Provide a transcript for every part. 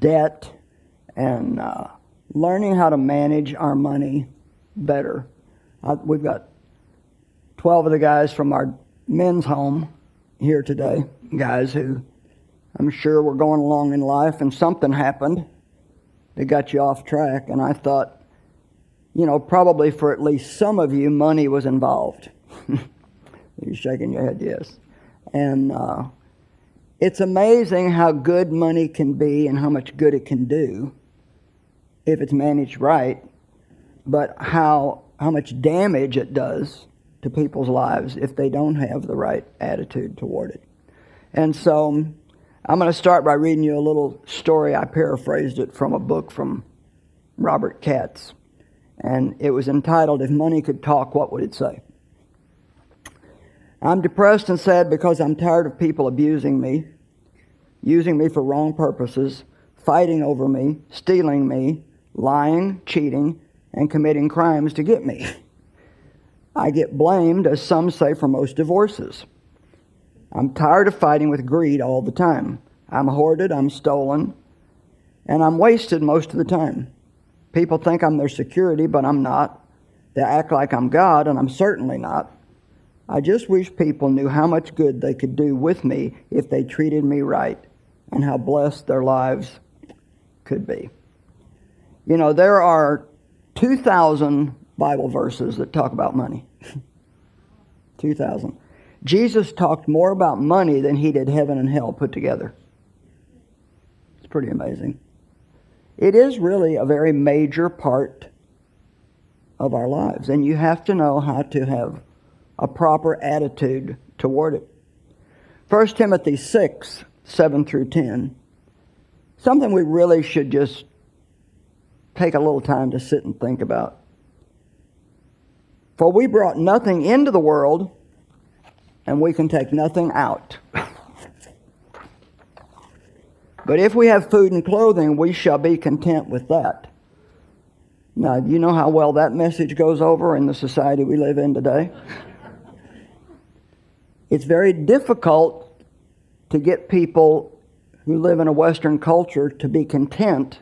debt and learning how to manage our money better. We've got 12 of the guys from our men's home here today, guys who I'm sure were going along in life and something happened that got you off track. And I thought, probably for at least some of you, money was involved. You're shaking your head, yes. And it's amazing how good money can be and how much good it can do if it's managed right, but how much damage it does to people's lives if they don't have the right attitude toward it. And so I'm going to start by reading you a little story. I paraphrased it from a book from Robert Katz, and it was entitled, "If Money Could Talk, What Would It Say?" I'm depressed and sad because I'm tired of people abusing me, using me for wrong purposes, fighting over me, stealing me, lying, cheating, and committing crimes to get me. I get blamed, as some say, for most divorces. I'm tired of fighting with greed all the time. I'm hoarded, I'm stolen, and I'm wasted most of the time. People think I'm their security, but I'm not. They act like I'm God, and I'm certainly not. I just wish people knew how much good they could do with me if they treated me right, and how blessed their lives could be. There are 2,000 Bible verses that talk about money. 2,000. Jesus talked more about money than he did heaven and hell put together. It's pretty amazing. It is really a very major part of our lives, and you have to know how to have a proper attitude toward it. 1 Timothy 6, 7 through 10. Something we really should just take a little time to sit and think about. For we brought nothing into the world, and we can take nothing out. But if we have food and clothing, we shall be content with that. Now, you know how well that message goes over in the society we live in today? It's very difficult to get people who live in a Western culture to be content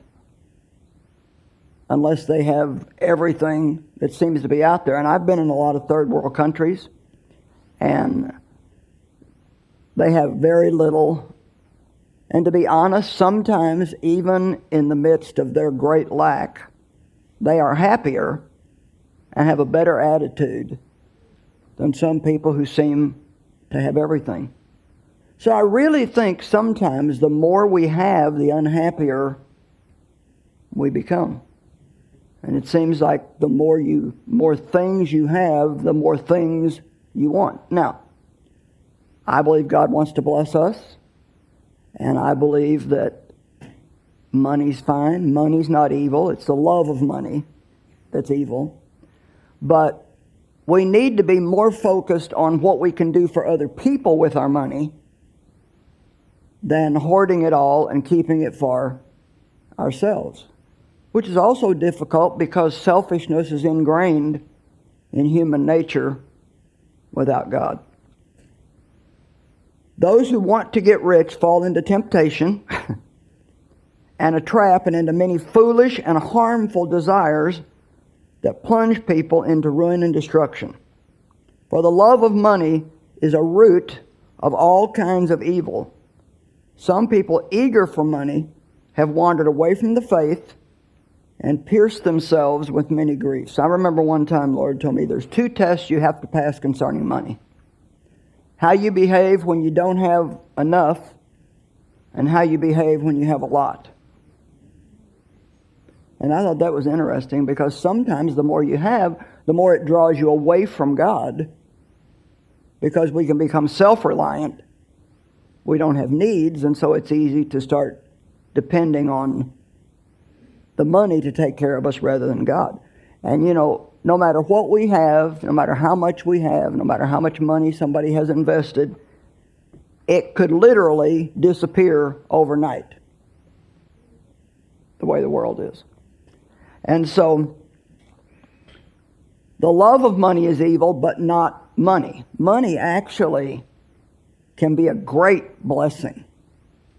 unless they have everything that seems to be out there. And I've been in a lot of third world countries, and they have very little. And to be honest, sometimes even in the midst of their great lack, they are happier and have a better attitude than some people who seem to have everything. So I really think sometimes the more we have, the unhappier we become. And it seems like the more things you have, the more things you want. Now, I believe God wants to bless us, and I believe that money's fine. Money's not evil. It's the love of money that's evil. But we need to be more focused on what we can do for other people with our money than hoarding it all and keeping it for ourselves. Which is also difficult because selfishness is ingrained in human nature without God. Those who want to get rich fall into temptation and a trap and into many foolish and harmful desires that plunge people into ruin and destruction. For the love of money is a root of all kinds of evil. Some people eager for money have wandered away from the faith and pierced themselves with many griefs. I remember one time Lord told me there's 2 tests you have to pass concerning money. How you behave when you don't have enough, and how you behave when you have a lot. And I thought that was interesting because sometimes the more you have, the more it draws you away from God, because we can become self-reliant. We don't have needs, and so it's easy to start depending on the money to take care of us rather than God. And no matter what we have, no matter how much we have, no matter how much money somebody has invested, it could literally disappear overnight, the way the world is. And so, the love of money is evil, but not money. Money actually can be a great blessing.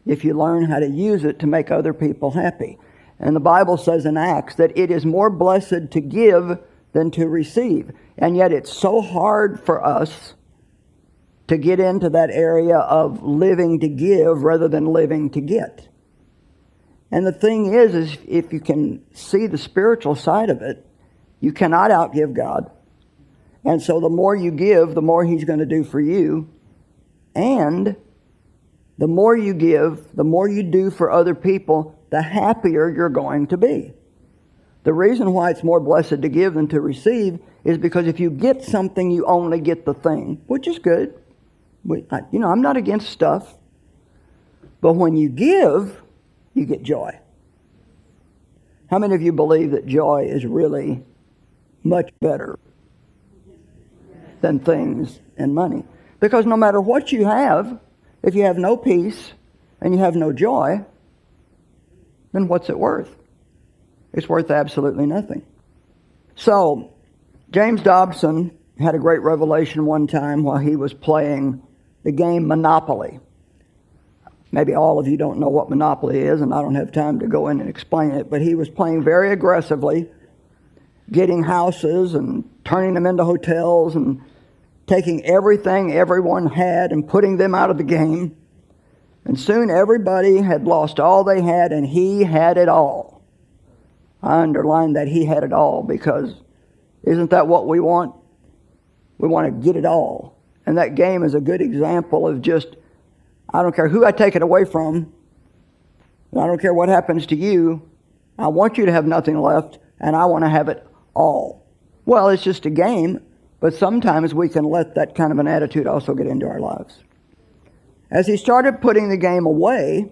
if you learn how to use it to make other people happy. And the Bible says in Acts that it is more blessed to give than to receive. And yet it's so hard for us to get into that area of living to give rather than living to get. And the thing is if you can see the spiritual side of it, you cannot outgive God. And so the more you give, the more He's going to do for you. And the more you give, the more you do for other people, the happier you're going to be. The reason why it's more blessed to give than to receive is because if you get something, you only get the thing, which is good. I'm not against stuff. But when you give, you get joy. How many of you believe that joy is really much better than things and money? Because no matter what you have, if you have no peace and you have no joy, then what's it worth? It's worth absolutely nothing. So, James Dobson had a great revelation one time while he was playing the game Monopoly. Maybe all of you don't know what Monopoly is, and I don't have time to go in and explain it, but he was playing very aggressively, getting houses and turning them into hotels and taking everything everyone had and putting them out of the game. And soon everybody had lost all they had, and he had it all. I underline that he had it all, because isn't that what we want? We want to get it all. And that game is a good example of just, I don't care who I take it away from, I don't care what happens to you, I want you to have nothing left, and I want to have it all. Well, it's just a game, but sometimes we can let that kind of an attitude also get into our lives. As he started putting the game away,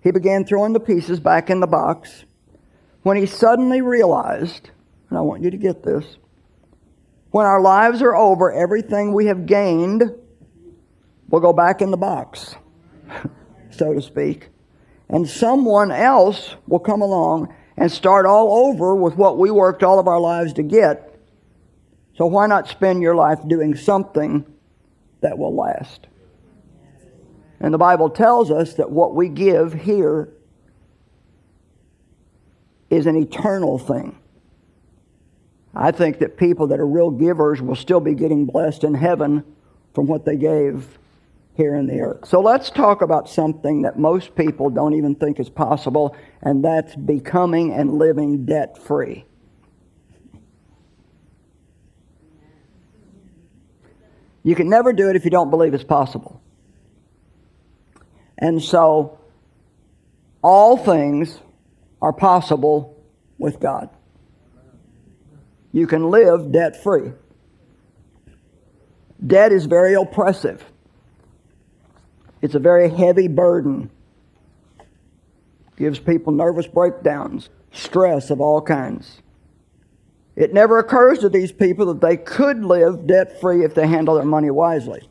he began throwing the pieces back in the box, when he suddenly realized, and I want you to get this, when our lives are over, everything we have gained will go back in the box, so to speak. And someone else will come along and start all over with what we worked all of our lives to get. So why not spend your life doing something that will last? And the Bible tells us that what we give here is an eternal thing. I think that people that are real givers will still be getting blessed in heaven from what they gave here in the earth. So let's talk about something that most people don't even think is possible, and that's becoming and living debt-free. You can never do it if you don't believe it's possible. And so, all things are possible with God. You can live debt-free. Debt is very oppressive. It's a very heavy burden. Gives people nervous breakdowns, stress of all kinds. It never occurs to these people that they could live debt-free if they handle their money wisely.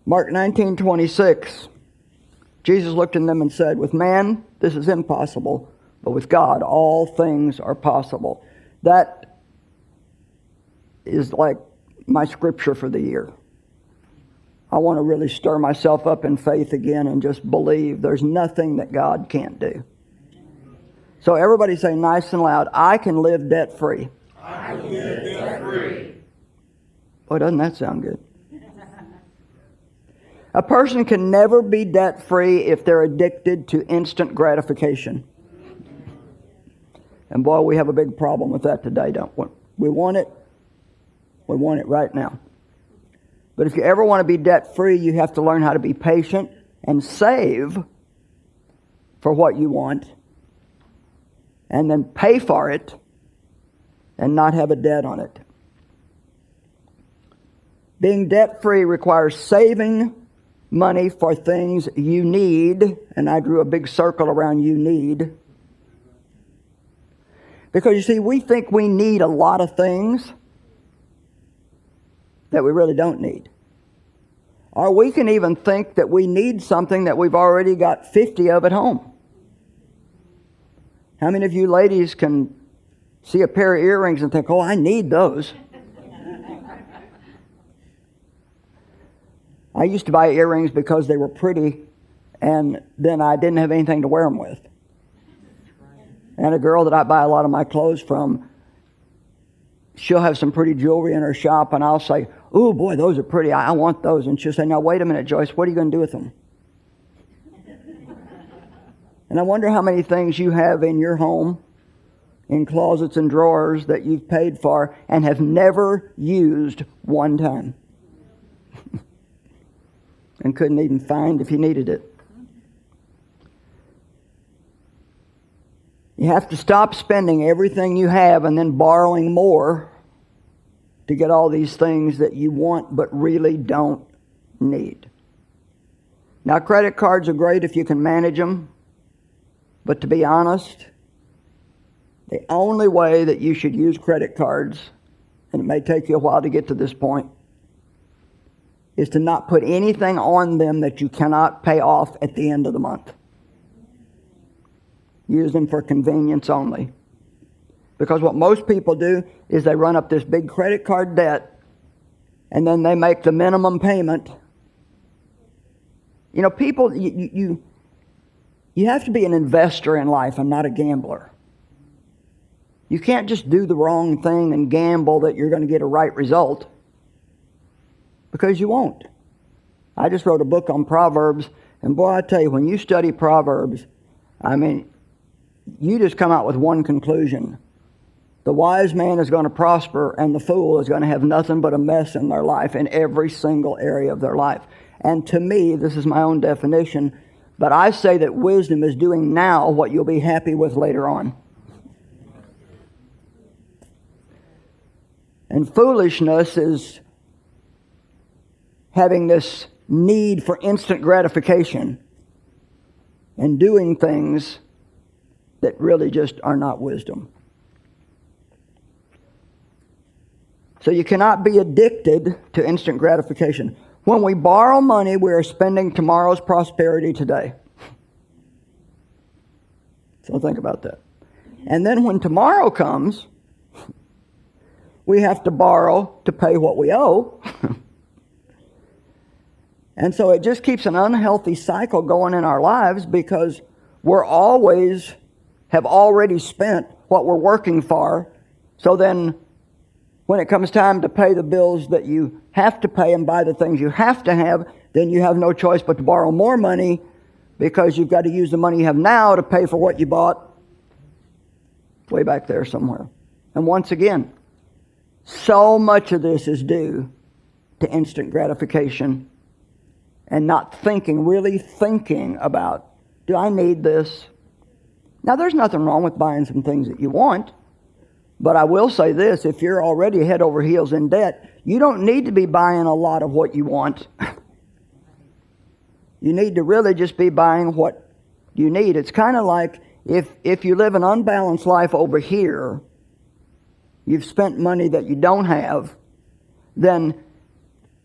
Mark 19:26, Jesus looked at them and said, "With man, this is impossible, but with God, all things are possible." That is like my scripture for the year. I want to really stir myself up in faith again and just believe there's nothing that God can't do. So everybody say nice and loud, I can live debt-free. I can live debt-free. Boy, doesn't that sound good? A person can never be debt-free if they're addicted to instant gratification. And boy, we have a big problem with that today, don't we? We want it right now. But if you ever want to be debt-free, you have to learn how to be patient and save for what you want, and then pay for it and not have a debt on it. Being debt-free requires saving money for things you need, and I drew a big circle around you need. Because you see, we think we need a lot of things that we really don't need. Or we can even think that we need something that we've already got 50 of at home. How many of you ladies can see a pair of earrings and think, oh, I need those? I used to buy earrings because they were pretty, and then I didn't have anything to wear them with. And a girl that I buy a lot of my clothes from, she'll have some pretty jewelry in her shop, and I'll say, "Oh boy, those are pretty. I want those." And she'll say, "Now wait a minute, Joyce, what are you going to do with them?" And I wonder how many things you have in your home, in closets and drawers, that you've paid for and have never used one time. And couldn't even find if you needed it. You have to stop spending everything you have and then borrowing more to get all these things that you want but really don't need. Now, credit cards are great if you can manage them, but to be honest, the only way that you should use credit cards, and it may take you a while to get to this point, is to not put anything on them that you cannot pay off at the end of the month. Use them for convenience only. Because what most people do is they run up this big credit card debt, and then they make the minimum payment. You know, people, you have to be an investor in life and not a gambler. You can't just do the wrong thing and gamble that you're going to get a right result, because you won't. I just wrote a book on Proverbs, and boy, I tell you, when you study Proverbs, I mean, you just come out with one conclusion. The wise man is going to prosper, and the fool is going to have nothing but a mess in their life, in every single area of their life. And to me, this is my own definition, but I say that wisdom is doing now what you'll be happy with later on. And foolishness is having this need for instant gratification and doing things that really just are not wisdom. So you cannot be addicted to instant gratification. When we borrow money, we are spending tomorrow's prosperity today. So think about that. And then when tomorrow comes, we have to borrow to pay what we owe. And so it just keeps an unhealthy cycle going in our lives, because we're always have already spent what we're working for. So then when it comes time to pay the bills that you have to pay and buy the things you have to have, then you have no choice but to borrow more money, because you've got to use the money you have now to pay for what you bought way back there somewhere. And once again, so much of this is due to instant gratification and not really thinking about, do I need this? Now, there's nothing wrong with buying some things that you want, but I will say this: if you're already head over heels in debt, you don't need to be buying a lot of what you want. You need to really just be buying what you need. It's kind of like if you live an unbalanced life over here, you've spent money that you don't have, then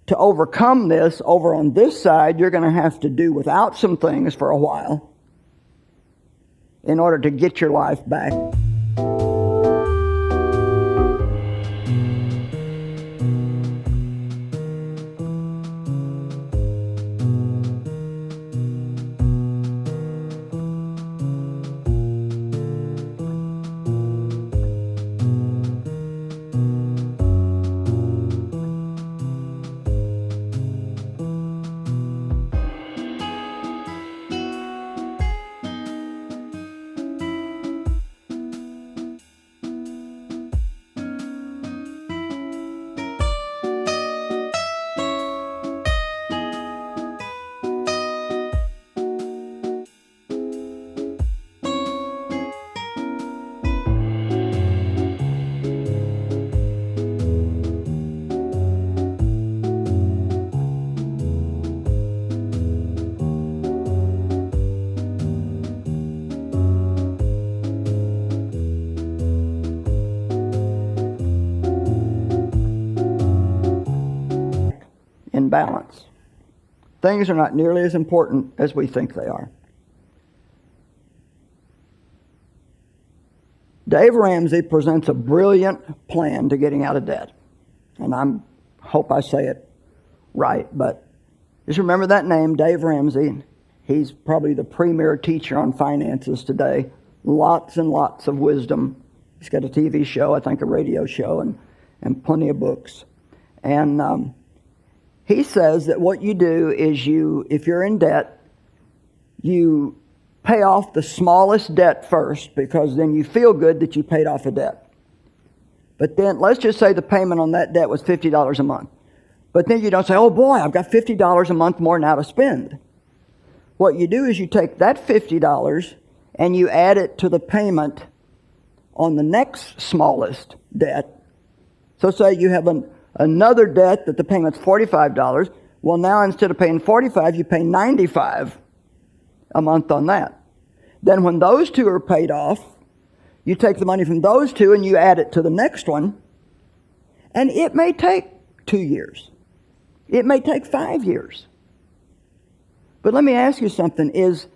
to overcome this over on this side, you're going to have to do without some things for a while in order to get your life back. In balance. Things are not nearly as important as we think they are. Dave Ramsey presents a brilliant plan to getting out of debt. And I hope I say it right, but Just remember that name, Dave Ramsey. He's probably the premier teacher on finances today. Lots and lots of wisdom. He's got a TV show, I think a radio show, and plenty of books. And he says that what you do is if you're in debt, you pay off the smallest debt first, because then you feel good that you paid off a debt. But then let's just say the payment on that debt was $50 a month. But then you don't say, oh boy, I've got $50 a month more now to spend. What you do is you take that $50 and you add it to the payment on the next smallest debt. So say you have another debt that the payment's $45. Well, now instead of paying $45, you pay $95 a month on that. Then when those two are paid off, you take the money from those two and you add it to the next one. And it may take 2 years. It may take 5 years. But let me ask you something. Is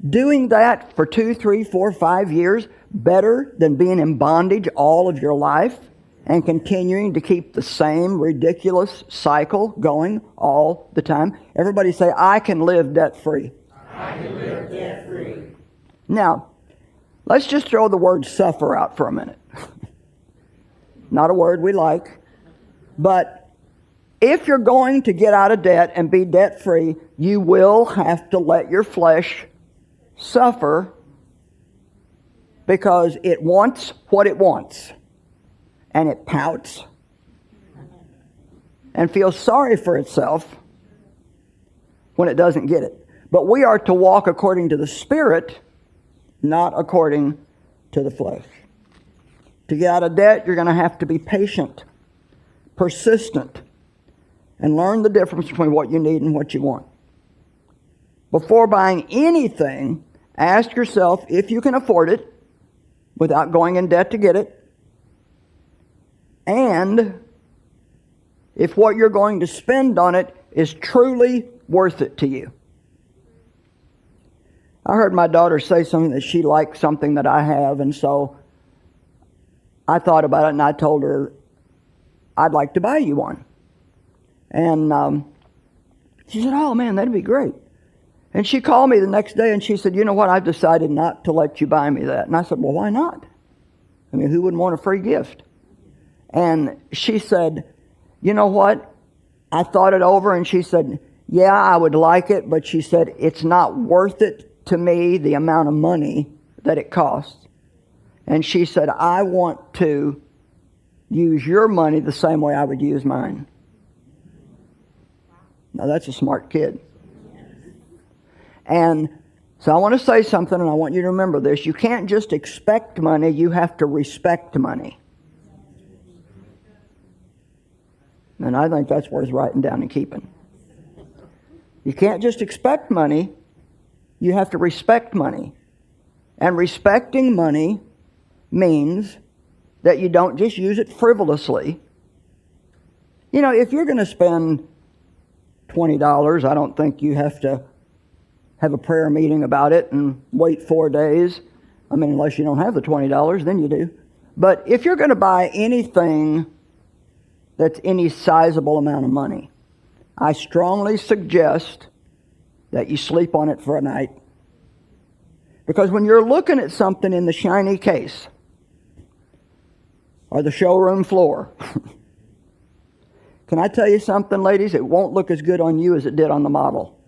doing that for 2, 3, 4, 5 years better than being in bondage all of your life and continuing to keep the same ridiculous cycle going all the time? Everybody say, I can live debt-free. I can live debt-free. Now, let's just throw the word suffer out for a minute. Not a word we like. But if you're going to get out of debt and be debt-free, you will have to let your flesh suffer, because it wants what it wants. And it pouts and feels sorry for itself when it doesn't get it. But we are to walk according to the Spirit, not according to the flesh. To get out of debt, you're going to have to be patient, persistent, and learn the difference between what you need and what you want. Before buying anything, ask yourself if you can afford it without going in debt to get it, and if what you're going to spend on it is truly worth it to you. I heard my daughter say something that she liked something that I have, and so I thought about it and I told her, I'd like to buy you one. And she said, oh man, that'd be great. And she called me the next day and she said, you know what, I've decided not to let you buy me that. And I said, well, why not? I mean, who wouldn't want a free gift? And she said, you know what, I thought it over, and she said, yeah, I would like it, but she said, it's not worth it to me, the amount of money that it costs. And she said, I want to use your money the same way I would use mine. Now that's a smart kid. And so I want to say something, and I want you to remember this. You can't just expect money, you have to respect money. And I think that's worth writing down and keeping. You can't just expect money, you have to respect money. And respecting money means that you don't just use it frivolously. You know, if you're going to spend $20, I don't think you have to have a prayer meeting about it and wait 4 days. I mean, unless you don't have the $20, then you do. But if you're going to buy anything that's any sizable amount of money, I strongly suggest that you sleep on it for a night. Because when you're looking at something in the shiny case or the showroom floor, can I tell you something, ladies? It won't look as good on you as it did on the model.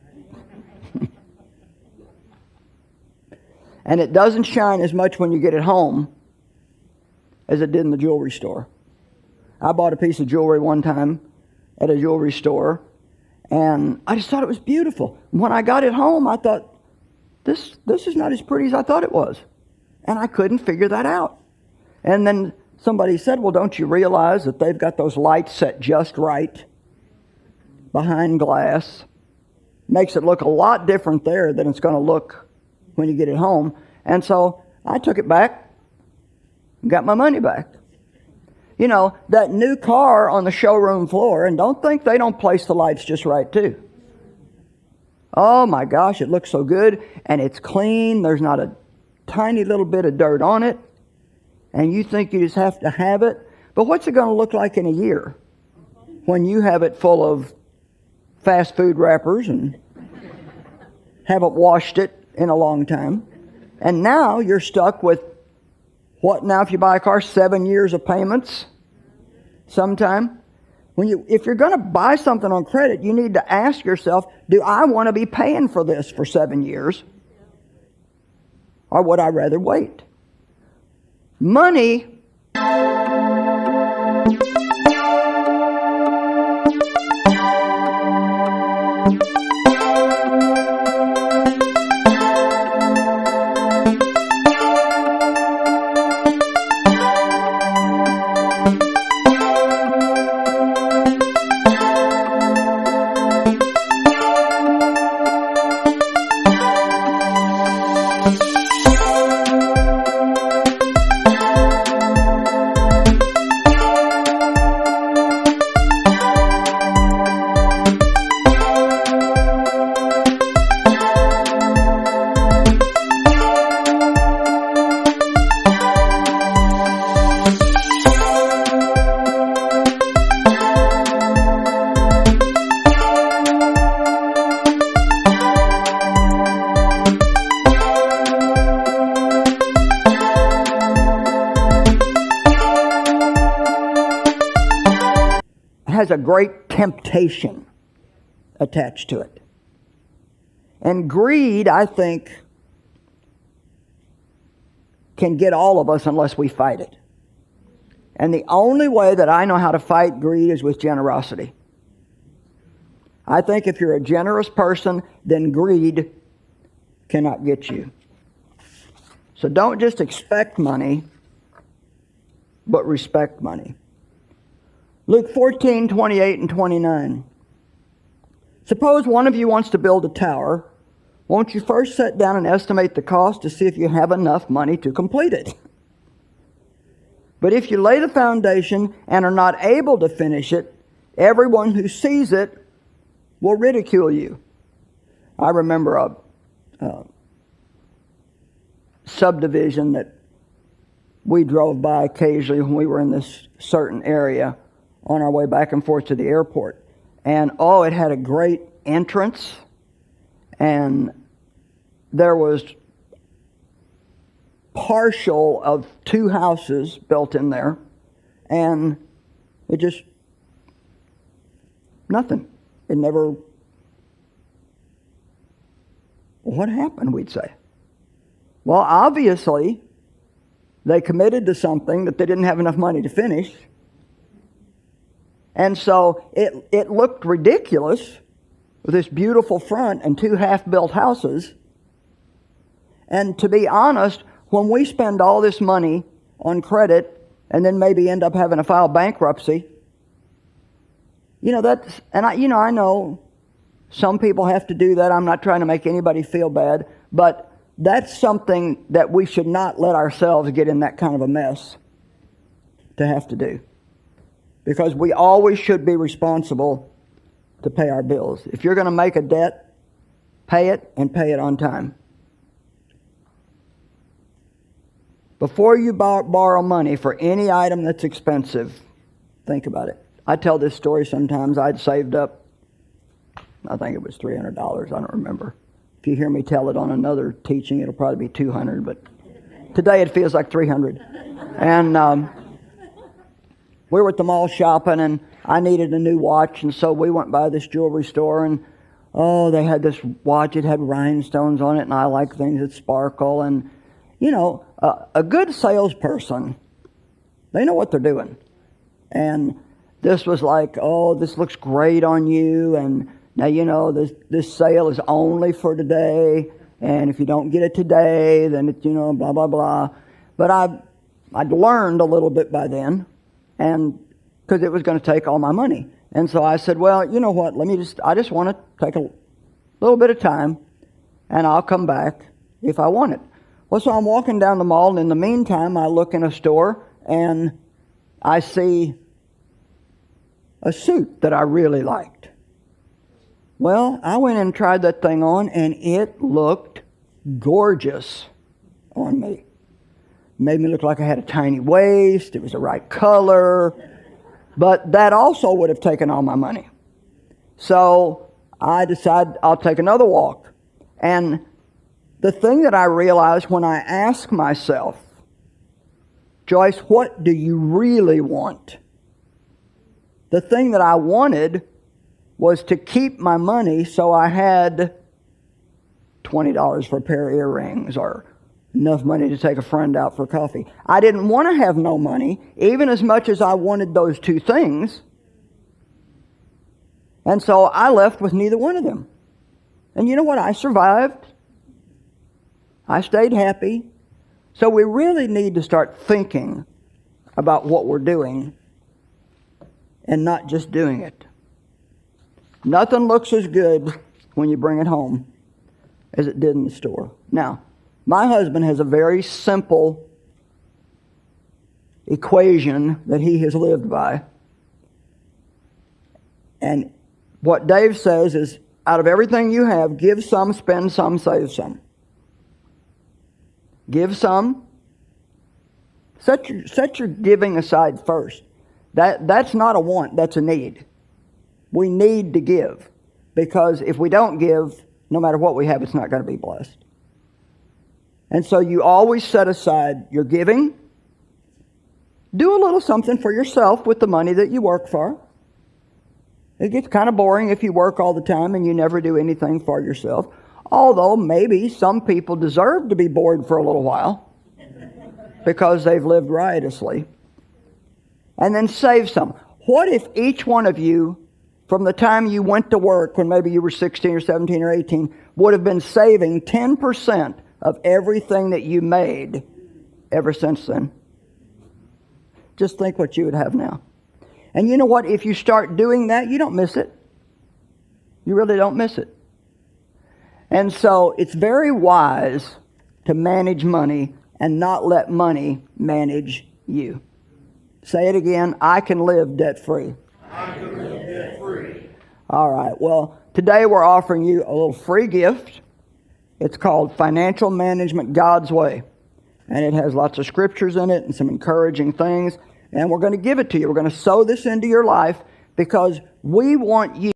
And it doesn't shine as much when you get it home as it did in the jewelry store. I bought a piece of jewelry one time at a jewelry store, and I just thought it was beautiful. When I got it home, I thought, this is not as pretty as I thought it was. And I couldn't figure that out. And then somebody said, well, don't you realize that they've got those lights set just right behind glass? Makes it look a lot different there than it's going to look when you get it home. And so I took it back and got my money back. You know, that new car on the showroom floor, and don't think they don't place the lights just right too. Oh my gosh, it looks so good, and it's clean. There's not a tiny little bit of dirt on it, and you think you just have to have it. But what's it going to look like in a year when you have it full of fast food wrappers and haven't washed it in a long time. And now you're stuck with what now if you buy a car? 7 years of payments sometime. If you're going to buy something on credit, you need to ask yourself, do I want to be paying for this for 7 years? Or would I rather wait? Money has a great temptation attached to it. And greed, I think, can get all of us unless we fight it. And the only way that I know how to fight greed is with generosity. I think if you're a generous person, then greed cannot get you. So don't just expect money, but respect money. Luke 14, 28 and 29. Suppose one of you wants to build a tower. Won't you first sit down and estimate the cost to see if you have enough money to complete it? But if you lay the foundation and are not able to finish it, everyone who sees it will ridicule you. I remember a subdivision that we drove by occasionally when we were in this certain area on our way back and forth to the airport. And it had a great entrance, and there was partial of 2 houses built in there, and it just nothing. It never. What happened, we'd say? Well, obviously they committed to something that they didn't have enough money to finish. And so it looked ridiculous with this beautiful front and 2 half-built houses. And to be honest, when we spend all this money on credit and then maybe end up having to file bankruptcy, I know some people have to do that. I'm not trying to make anybody feel bad, but that's something that we should not let ourselves get in that kind of a mess to have to do. Because we always should be responsible to pay our bills. If you're going to make a debt, pay it and pay it on time. Before you borrow money for any item that's expensive, think about it. I tell this story sometimes. I'd saved up, I think it was $300. I don't remember. If you hear me tell it on another teaching, it'll probably be $200. But today it feels like $300. And we were at the mall shopping, and I needed a new watch, and so we went by this jewelry store, and they had this watch. It had rhinestones on it, and I like things that sparkle. And a good salesperson, they know what they're doing. And this was like, this looks great on you, and now this sale is only for today, and if you don't get it today, then it's blah blah blah. But I'd learned a little bit by then. And because it was going to take all my money. And so I said, well, you know what, I just want to take a little bit of time, and I'll come back if I want it. Well, so I'm walking down the mall, and in the meantime, I look in a store, and I see a suit that I really liked. Well, I went and tried that thing on, and it looked gorgeous on me. Made me look like I had a tiny waist. It was the right color. But that also would have taken all my money. So I decide I'll take another walk. And the thing that I realized when I ask myself, Joyce, what do you really want? The thing that I wanted was to keep my money so I had $20 for a pair of earrings or enough money to take a friend out for coffee. I didn't want to have no money, even as much as I wanted those two things. And so I left with neither one of them. And you know what? I survived. I stayed happy. So we really need to start thinking about what we're doing and not just doing it. Nothing looks as good when you bring it home as it did in the store. Now, my husband has a very simple equation that he has lived by. And what Dave says is, out of everything you have, give some, spend some, save some. Give some. Set your giving aside first. That's not a want, that's a need. We need to give. Because if we don't give, no matter what we have, it's not going to be blessed. And so you always set aside your giving. Do a little something for yourself with the money that you work for. It gets kind of boring if you work all the time and you never do anything for yourself. Although maybe some people deserve to be bored for a little while because they've lived riotously. And then save some. What if each one of you, from the time you went to work, when maybe you were 16 or 17 or 18, would have been saving 10% of everything that you made ever since then? Just think what you would have now. And you know what? If you start doing that, you don't miss it. You really don't miss it. And so it's very wise to manage money and not let money manage you. Say it again. I can live debt-free. I can live debt-free. All right. Well, today we're offering you a little free gift. It's called Financial Management God's Way. And it has lots of scriptures in it and some encouraging things. And we're going to give it to you. We're going to sow this into your life because we want you